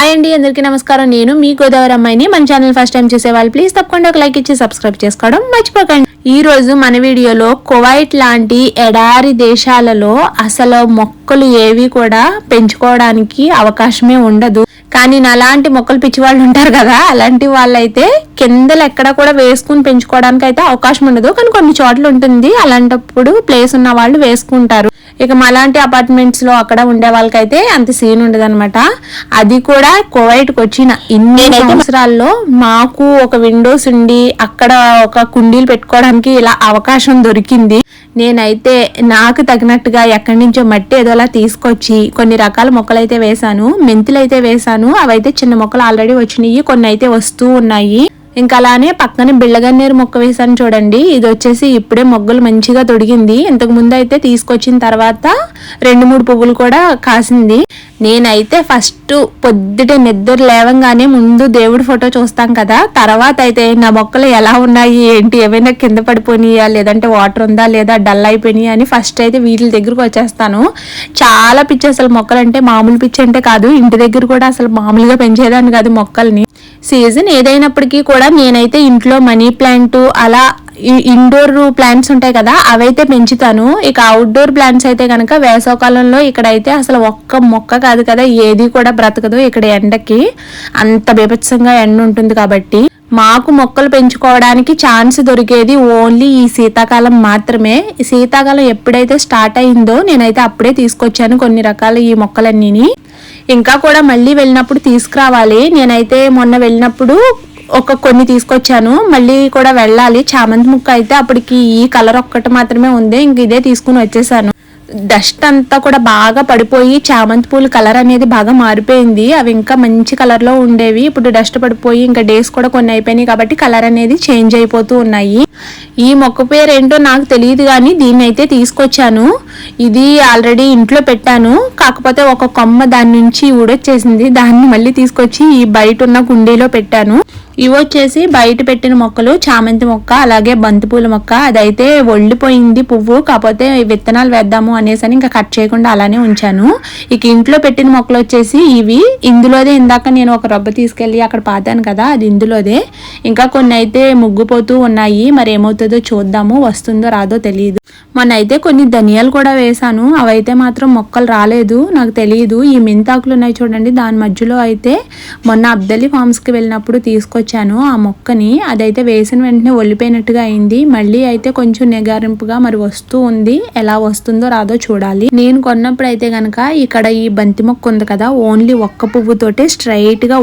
Hi అండి, అందరికీ నమస్కారం. నేను మీ గోదావరి అమ్మాయిని. మన ఛానల్ ఫస్ట్ టైం చూసే వాళ్ళు ప్లీజ్ తప్పకుండా ఒక లైక్ ఇచ్చి సబ్స్క్రైబ్ చేసుకోవడం మర్చిపోకండి. ఈ రోజు మన వీడియోలో కువైట్ లాంటి ఎడారి దేశాలలో అసలు మొక్కలు ఏవి కూడా పెంచుకోవడానికి అవకాశమే ఉండదు. కానీ అలాంటి మొక్కలు పిచ్చి వాళ్ళు ఉంటారు కదా, అలాంటి వాళ్ళైతే కిందలు ఎక్కడ కూడా వేసుకుని పెంచుకోవడానికి అయితే అవకాశం ఉండదు. కానీ కొన్ని చోట్ల ఉంటుంది, అలాంటప్పుడు ప్లేస్ ఉన్న వాళ్ళు వేసుకుంటారు. ఇక అలాంటి అపార్ట్మెంట్స్ లో అక్కడ ఉండే వాళ్ళకైతే అంత సీన్ ఉండదు అనమాట. అది కూడా కువైట్కి వచ్చిన ఇన్ని సంవత్సరాల్లో మాకు ఒక విండోస్ ఉండి అక్కడ ఒక కుండీలు పెట్టుకోవడానికి ఇలా అవకాశం దొరికింది. నేనైతే నాకు తగినట్టుగా ఎక్కడి నుంచో మట్టి ఏదోలా తీసుకొచ్చి కొన్ని రకాల మొక్కలు అయితే వేసాను. మెంతులు అయితే వేసాను, అవైతే చిన్న మొక్కలు ఆల్రెడీ వచ్చినాయి, కొన్ని అయితే వస్తూ ఉన్నాయి. ఇంకా అలానే పక్కన బిళ్ళగన్నేరు మొక్క వేసాను చూడండి. ఇది వచ్చేసి ఇప్పుడే మొగ్గలు మంచిగా తొడిగింది. ఇంతకు ముందు అయితే తీసుకొచ్చిన తర్వాత 2-3 పువ్వులు కూడా కాసింది. నేనైతే ఫస్ట్ పొద్దుటే నిద్ర లేవంగానే ముందు దేవుడి ఫోటో చూస్తాం కదా, తర్వాత అయితే నా మొక్కలు ఎలా ఉన్నాయి ఏంటి, ఏమైనా కింద పడిపోయినాయా లేదంటే వాటర్ ఉందా లేదా డల్ అయిపోయినాయా అని ఫస్ట్ అయితే వీటి దగ్గరకు వచ్చేస్తాను. చాలా పిచ్చి అసలు మొక్కలు అంటే, మామూలు పిచ్చి అంటే కాదు. ఇంటి దగ్గర కూడా అసలు మామూలుగా పెంచేదాన్ని కాదు మొక్కల్ని. సీజన్ ఏదైనప్పటికీ కూడా నేనైతే ఇంట్లో మనీ ప్లాంట్ అలా ఇండోర్ ప్లాంట్స్ ఉంటాయి కదా, అవైతే పెంచుతాను. ఇక అవుట్డోర్ ప్లాంట్స్ అయితే కనుక వేసవకాలంలో ఇక్కడైతే అసలు ఒక్క మొక్క కాదు కదా ఏది కూడా బ్రతకదు. ఇక్కడ ఎండకి అంత బీభత్సంగా ఎండ ఉంటుంది కాబట్టి మాకు మొక్కలు పెంచుకోవడానికి ఛాన్స్ దొరికేది ఓన్లీ ఈ శీతాకాలం మాత్రమే. ఈ శీతాకాలం ఎప్పుడైతే స్టార్ట్ అయిందో నేనైతే అప్పుడే తీసుకొచ్చాను కొన్ని రకాల ఈ మొక్కలన్నీని. ఇంకా కూడా మళ్ళీ వెళ్ళినప్పుడు తీసుకురావాలి. నేనైతే మొన్న వెళ్ళినప్పుడు కొన్ని తీసుకొచ్చాను, మళ్ళీ కూడా వెళ్ళాలి. చామంతి ముక్క అయితే అప్పటికి ఈ కలర్ ఒక్కటి మాత్రమే ఉంది, ఇంక ఇదే తీసుకుని వచ్చేసాను. డస్ట్ అంతా కూడా బాగా పడిపోయి చామంతి పూల కలర్ అనేది బాగా మారిపోయింది. అవి ఇంకా మంచి కలర్ లో ఉండేవి, ఇప్పుడు డస్ట్ పడిపోయి ఇంకా డేస్ కూడా కొన్ని అయిపోయినాయి కాబట్టి కలర్ అనేది చేంజ్ అయిపోతూ ఉన్నాయి. ఈ మొక్క పేరు ఏంటో నాకు తెలియదు, కానీ దీన్ని అయితే తీసుకొచ్చాను. ఇది ఆల్రెడీ ఇంట్లో పెట్టాను, కాకపోతే ఒక కొమ్మ దాని నుంచి ఊడొచ్చేసింది. దాన్ని మళ్ళీ తీసుకొచ్చి ఈ బయట ఉన్న కుండీలో పెట్టాను. ఇవి వచ్చేసి బయట పెట్టిన మొక్కలు, చామంతి మొక్క అలాగే బంతిపూల మొక్క. అదైతే ఒళ్ళిపోయింది పువ్వు, కాకపోతే విత్తనాలు వేద్దాము అనేసి ఇంకా కట్ చేయకుండా అలానే ఉంచాను. ఇక ఇంట్లో పెట్టిన మొక్కలు వచ్చేసి ఇవి. ఇందులోదే ఇందాక నేను ఒక రబ్బ తీసుకెళ్ళి అక్కడ పాతాను కదా, అది ఇందులోదే. ఇంకా కొన్ని అయితే ముగ్గుపోతూ ఉన్నాయి, మరి ఏమవుతుందో చూద్దాము, వస్తుందో రాదో తెలియదు. మొన్న అయితే కొన్ని ధనియాలు కూడా వేసాను, అవైతే మాత్రం మొక్కలు రాలేదు, నాకు తెలియదు. ఈ మెంతాకులు ఉన్నాయి చూడండి, దాని మధ్యలో అయితే మొన్న అబ్దలి ఫార్మ్స్కి వెళ్ళినప్పుడు తీసుకొచ్చాను ఆ మొక్కని. అదైతే వేసిన వెంటనే ఒళ్ళిపోయినట్టుగా అయింది. మళ్ళీ అయితే కొంచెం నిగారింపుగా మరి వస్తూ ఉంది, ఎలా వస్తుందో రాదో చూడాలి. నేను కొన్నప్పుడు అయితే కనుక ఇక్కడ ఈ బంతి మొక్క ఉంది కదా, ఓన్లీ ఒక్క పువ్వుతోటే స్ట్రైట్ గా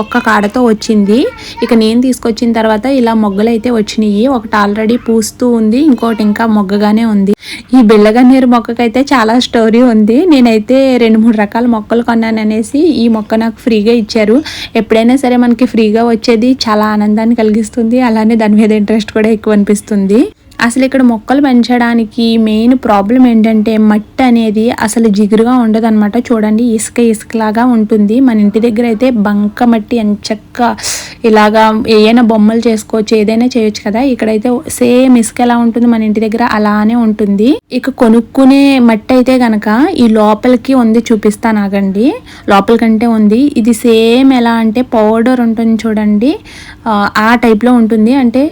ఒక్క కాడతో వచ్చింది. ఇక నేను తీసుకొచ్చిన తర్వాత ఇలా మొగ్గలు అయితే వచ్చినాయి. ఒకటి ఆల్రెడీ పూస్తూ ఉంది, ఇంకోటి ఇంకా మొగ్గగానే ఉంది. ఈ బిళ్ళగన్నేరు మొక్కకైతే చాలా స్టోరీ ఉంది. నేనైతే 2-3 రకాల మొక్కలు కొన్నాను అనేసి ఈ మొక్క నాకు ఫ్రీగా ఇచ్చారు. ఎప్పుడైనా సరే మనకి ఫ్రీగా వచ్చేది చాలా ఆనందాన్ని కలిగిస్తుంది, అలానే దాని మీద ఇంట్రెస్ట్ కూడా ఎక్కువ అనిపిస్తుంది. అసలు ఇక్కడ మొక్కలు పెంచడానికి మెయిన్ ప్రాబ్లం ఏంటంటే మట్టి అనేది అసలు జిగురుగా ఉండదు అనమాట. చూడండి, ఇసుకలాగా ఉంటుంది. మన ఇంటి దగ్గర అయితే బంక మట్టి ఎంచక్క ఇలాగా ఏదైనా బొమ్మలు చేసుకోవచ్చు, ఏదైనా చేయొచ్చు కదా. ఇక్కడైతే సేమ్ ఇసుక ఎలా ఉంటుంది మన ఇంటి దగ్గర అలానే ఉంటుంది. ఇక కొనుక్కునే మట్టి అయితే గనక ఈ లోపలికి ఉంది, చూపిస్తాను ఆగండి. లోపలికంటే ఉంది. ఇది సేమ్ ఎలా అంటే పౌడర్ ఉంటుంది చూడండి, ఆ టైప్లో ఉంటుంది. అంటే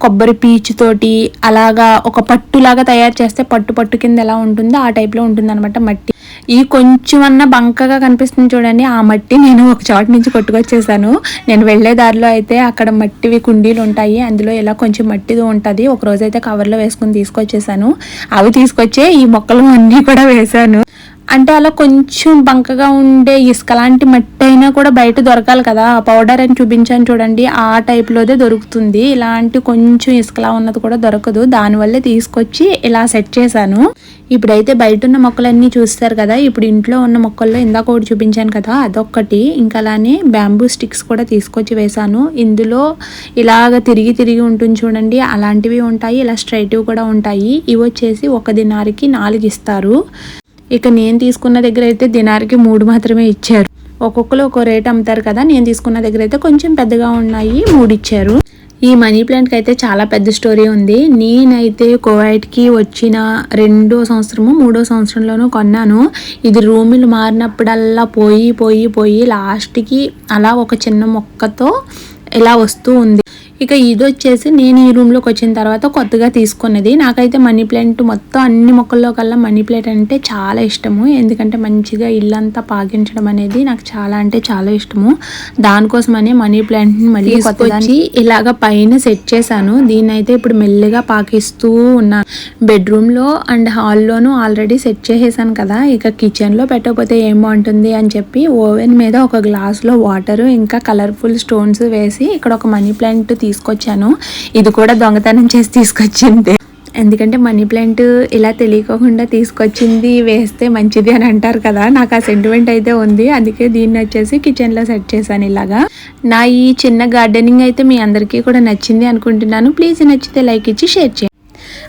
కొబ్బరి పీచు తోటి అలాగా ఒక పట్టులాగా తయారు చేస్తే పట్టు కింద ఎలా ఉంటుందో ఆ టైప్లో ఉంటుంది అనమాట మట్టి. ఈ కొంచెం అన్న బంకగా కనిపిస్తుంది చూడండి, ఆ మట్టి నేను ఒక చోట నుంచి కొట్టుకొచ్చేసాను. నేను వెళ్లే దారిలో అయితే అక్కడ మట్టివి కుండీలు ఉంటాయి, అందులో ఇలా కొంచెం మట్టిది ఉంటుంది. ఒక రోజు అయితే కవర్లో వేసుకుని తీసుకొచ్చేసాను. అవి తీసుకొచ్చే ఈ మొక్కలు అన్నీ కూడా వేశాను. అంటే అలా కొంచెం బంకగా ఉండే ఇసుక లాంటి మట్టి అయినా కూడా బయట దొరకాలి కదా. పౌడర్ అని చూపించాను చూడండి, ఆ టైప్లోదే దొరుకుతుంది. ఇలాంటి కొంచెం ఇసుకలా ఉన్నది కూడా దొరకదు, దానివల్లే తీసుకొచ్చి ఇలా సెట్ చేశాను. ఇప్పుడైతే బయట ఉన్న మొక్కలన్నీ చూస్తారు కదా, ఇప్పుడు ఇంట్లో ఉన్న మొక్కల్లో ఇందాక ఒకటి చూపించాను కదా, అదొక్కటి. ఇంకా అలానే బ్యాంబూ స్టిక్స్ కూడా తీసుకొచ్చి వేశాను. ఇందులో ఇలాగ తిరిగి ఉంటుంది చూడండి, అలాంటివి ఉంటాయి, ఇలా స్ట్రైట్వి కూడా ఉంటాయి. ఇవి వచ్చేసి ఒక దినారికి 4 ఇస్తారు. ఇక నేను తీసుకున్న దగ్గర అయితే దినారికి 3 మాత్రమే ఇచ్చారు. ఒక్కొక్కరు ఒక్కో రేట్ అమ్ముతారు కదా, నేను తీసుకున్న దగ్గర అయితే కొంచెం పెద్దగా ఉన్నాయి, 3 ఇచ్చారు. ఈ మనీ ప్లాంట్కి అయితే చాలా పెద్ద స్టోరీ ఉంది. నేనైతే కువైట్కి వచ్చిన 2వ సంవత్సరము 3వ సంవత్సరంలోనూ కొన్నాను. ఇది రూములు మారినప్పుడల్లా పోయి లాస్ట్కి అలా ఒక చిన్న మొక్కతో ఇలా వస్తూ ఉంది. ఇక ఇది వచ్చేసి నేను ఈ రూమ్లోకి వచ్చిన తర్వాత కొత్తగా తీసుకున్నది. నాకైతే మనీ ప్లాంట్ మొత్తం అన్ని మొక్కల్లో కల్లా మనీ ప్లాంట్ అంటే చాలా ఇష్టము. ఎందుకంటే మంచిగా ఇల్లంతా పాకించడం అనేది నాకు చాలా అంటే చాలా ఇష్టము. దానికోసమని మనీ ప్లాంట్ని మళ్ళీ కొత్తగా ఇలాగ పైన సెట్ చేశాను. దీన్ని అయితే ఇప్పుడు మెల్లిగా పాకిస్తూ ఉన్నాను. బెడ్రూమ్లో అండ్ హాల్లోనూ ఆల్రెడీ సెట్ చేసేసాను కదా. ఇక కిచెన్లో పెట్టకపోతే ఏం బాగుంటుంది అని చెప్పి ఓవెన్ మీద ఒక గ్లాస్లో వాటర్ ఇంకా కలర్ఫుల్ స్టోన్స్ వేసి ఇక్కడ ఒక మనీ ప్లాంట్ తీసుకొచ్చాను. ఇది కూడా దొంగతనం చేసి తీసుకొచ్చింది. ఎందుకంటే మనీ ప్లాంట్ ఇలా తెలియకోకుండా తీసుకొచ్చింది వేస్తే మంచిది అని అంటారు కదా. నాకు ఆ సెంటిమెంట్ అయితే ఉంది. అందుకే దీన్ని వచ్చేసి కిచెన్లో సెట్ చేశాను ఇలాగా. నా ఈ చిన్న గార్డెనింగ్ అయితే మీ అందరికీ కూడా నచ్చింది అనుకుంటున్నాను. ప్లీజ్ నచ్చితే లైక్ ఇచ్చి షేర్ చేయండి.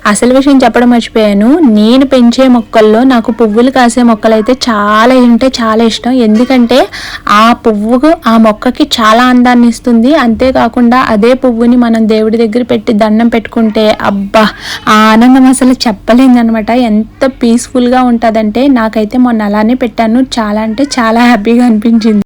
అసలు విషయం చెప్పడం మర్చిపోయాను. నేను పెంచే మొక్కల్లో నాకు పువ్వులు కాసే మొక్కలు అయితే చాలా అంటే చాలా ఇష్టం. ఎందుకంటే ఆ పువ్వు ఆ మొక్కకి చాలా అందాన్ని ఇస్తుంది. అంతేకాకుండా అదే పువ్వుని మనం దేవుడి దగ్గర పెట్టి దండం పెట్టుకుంటే అబ్బా ఆ ఆనందం అసలు చెప్పలేదన్నమాట. ఎంత పీస్ఫుల్గా ఉంటుందంటే నాకైతే మొన్న అలానే పెట్టాను. చాలా అంటే చాలా హ్యాపీగా అనిపించింది.